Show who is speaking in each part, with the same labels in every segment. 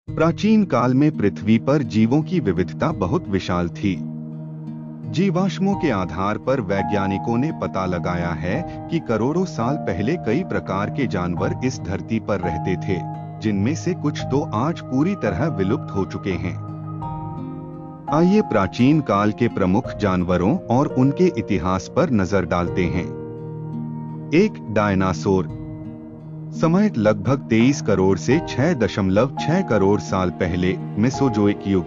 Speaker 1: प्राचीन काल में पृथ्वी पर जीवों की विविधता बहुत विशाल थी। जीवाश्मों के आधार पर वैज्ञानिकों ने पता लगाया है कि करोड़ों साल पहले कई प्रकार के जानवर इस धरती पर रहते थे, जिनमें से कुछ तो आज पूरी तरह विलुप्त हो चुके हैं। आइए प्राचीन काल के प्रमुख जानवरों और उनके इतिहास पर नजर डालते हैं। 1. डायनासोर। समय लगभग 23 करोड़ से 6.6 करोड़ साल पहले, मेसोजोइक युग।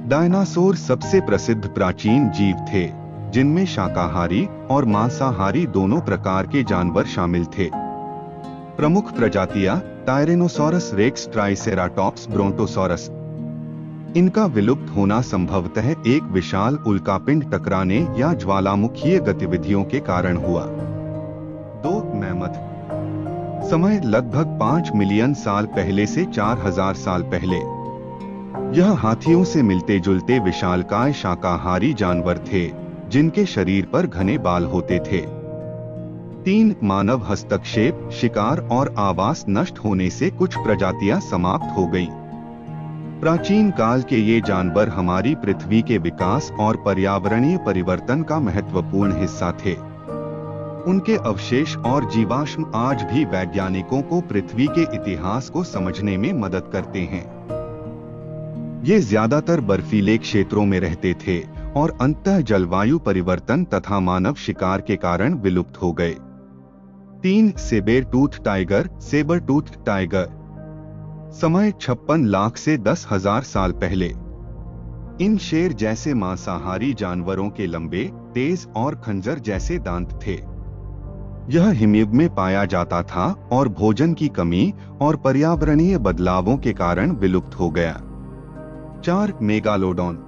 Speaker 1: डायनासोर सबसे प्रसिद्ध प्राचीन जीव थे, जिनमें शाकाहारी और मांसाहारी दोनों प्रकार के जानवर शामिल थे। प्रमुख प्रजातियां टायरेनोसॉरस रेक्स, ट्राइसेराटॉप्स, ब्रोंटोसॉरस। इनका विलुप्त होना संभवतः एक विशाल उल्कापिंड टकराने या ज्वालामुखीय गतिविधियों के कारण हुआ। 2. मैमथ। समय लगभग 5 मिलियन साल पहले से 4000 साल पहले। यह हाथियों से मिलते जुलते विशालकाय शाकाहारी जानवर थे, जिनके शरीर पर घने बाल होते थे। 3. मानव हस्तक्षेप। शिकार और आवास नष्ट होने से कुछ प्रजातियां समाप्त हो गईं। प्राचीन काल के ये जानवर हमारी पृथ्वी के विकास और पर्यावरणीय परिवर्तन का महत्वपूर्ण हिस्सा थे। उनके अवशेष और जीवाश्म आज भी वैज्ञानिकों को पृथ्वी के इतिहास को समझने में मदद करते हैं। ये ज्यादातर बर्फीले क्षेत्रों में रहते थे और अंततः जलवायु परिवर्तन तथा मानव शिकार के कारण विलुप्त हो गए। 3. Sabre tooth tiger. Sabre tooth tiger. समय 56 लाख से 10,000 साल पहले। इन शेर जैसे मांसाहारी जानवरों के लंबे, तेज और खंजर जैसे दांत थे। यह हिमयुग में पाया जाता था और भोजन की कमी और पर्यावरणीय बदलावों के कारण विलुप्त हो गया। 4. मेगालोडॉन।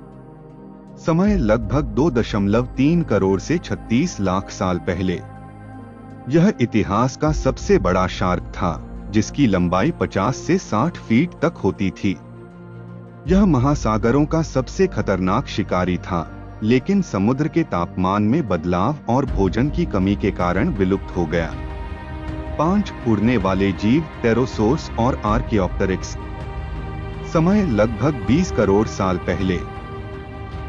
Speaker 1: समय लगभग 2.3 करोड़ से 36 लाख साल पहले। यह इतिहास का सबसे बड़ा शार्क था, जिसकी लंबाई 50 से 60 फीट तक होती थी। यह महासागरों का सबसे खतरनाक शिकारी था, लेकिन समुद्र के तापमान में बदलाव और भोजन की कमी के कारण विलुप्त हो गया। 5. उड़ने वाले जीव। टेरोसोर्स और आर्कियोप्टेरिक्स। समय लगभग 20 करोड़ साल पहले।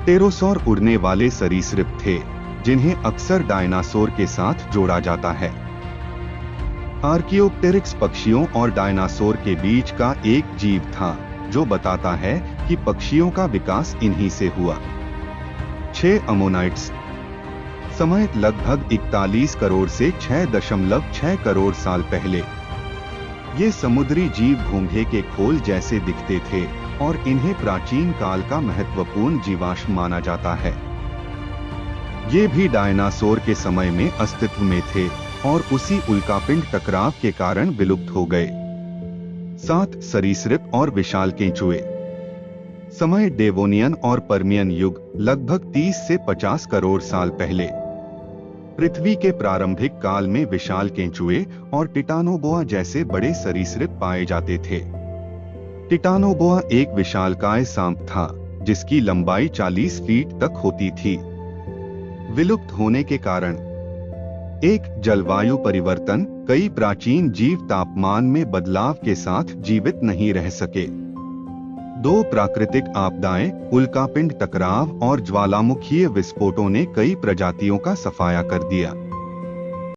Speaker 1: टेरोसौर उड़ने वाले सरीसृप थे, जिन्हें अक्सर डायनासोर के साथ जोड़ा जाता है। आर्कियोप्टेरिक्स पक्षियों और डायनासोर के बीच का एक जीव था, जो बताता है कि पक्षियों का विकास इन्हीं से हुआ। 6. अमोनाइट्स। समय लगभग 41 करोड़ से 6.6 करोड़ साल पहले। ये समुद्री जीव घोंघे के खोल जैसे दिखते थे और इन्हें प्राचीन काल का महत्वपूर्ण जीवाश्म माना जाता है। ये भी डायनासोर के समय में अस्तित्व में थे और उसी उल्कापिंड टकराव के कारण विलुप्त हो गए। 7. सरीसृप और विशाल केंचुए। समय डेवोनियन और पर्मियन युग, लगभग 30 से 50 करोड़ साल पहले। पृथ्वी के प्रारंभिक काल में विशाल केंचुए और टिटानोबोआ जैसे बड़े सरीसृप पाए जाते थे। टिटानोबोआ एक विशालकाय सांप था, जिसकी लंबाई 40 फीट तक होती थी। विलुप्त होने के कारण। 1. जलवायु परिवर्तन। कई प्राचीन जीव तापमान में बदलाव के साथ जीवित नहीं रह सके। 2. प्राकृतिक आपदाएं। उल्कापिंड टकराव और ज्वालामुखीय विस्फोटों ने कई प्रजातियों का सफाया कर दिया।